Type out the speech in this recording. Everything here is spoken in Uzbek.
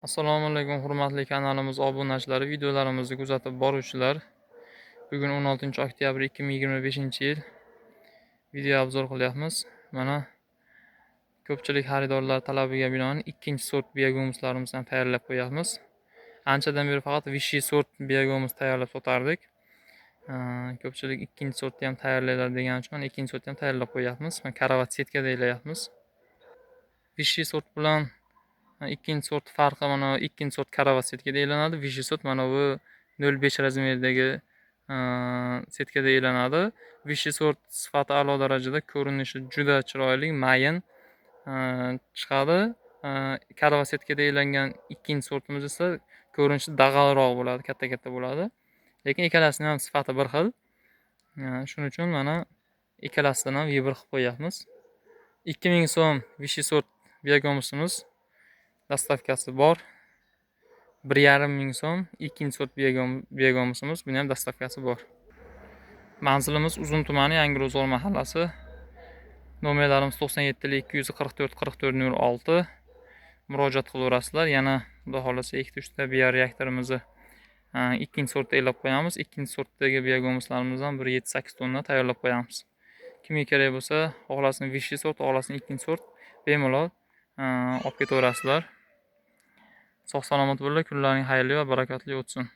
Assalomu alaykum hurmatli kanalimiz obunachilari, videolarimizni kuzatib boruvchilar. Bugun 16 oktyabr 2025-yil video obzor qilyapmiz. Mana ko'pchilik xaridorlar talabiga binoan ikkinchi sort biyagomuslarimizni tayyorlab qo'yapmiz. Anchadan beri faqat Vichy sort biyagomus tayyorlab sotardik. Ko'pchilik ikkinchi sortni ham tayyorlaylar degani uchun ikkinchi sortni ham tayyorlab qo'yapmiz. Mana karavat setka deylayapmiz. Vichy sort bilan ikkinchi sort farqi mana ikkinchi sort karavat setka deyiladi. Vichy sort mana bu 0.5 razmerdagi setka deyiladi. Vichy sort sifati a'lo darajada, ko'rinishi juda chiroyli, mayin chiqadi. Karavat setka deyilgan ikkinchi sortimiz esa ko'rinishi dag'alroq bo'ladi, katta bo'ladi. Lekin ikkalasining ham sifati bir xil. Shuning uchun mana ikkalasidan ham vibr qilib qo'yapmiz. 2000 so'm Vichy sort biyagomusimiz dastavkasi bor. 1,5 so'm ikkinchi sort biyagomusimiz, buni ham dastavkasi bor. Manzilimiz Uzun tumani, Yangiro'zg'or mahallasi. Nomerlarimiz 97 244 44 06. Murojaat qilaverasizlar. Yana xudo xolasa 2-3 ta biya reaktorimizni ikkinchi sortda elab qo'yamiz. Ikkinchi sortdagi biyagomuslarimizni 1-7-8 tonna tayyorlab qo'yamiz. Kimga kerak bo'lsa, xohlasin Vichy sort, xohlasin ikkinchi sort bemalol olib ketaverasizlar. Sog' salomat bo'linglar, kunlaring xayrli va barakatli o'tsin.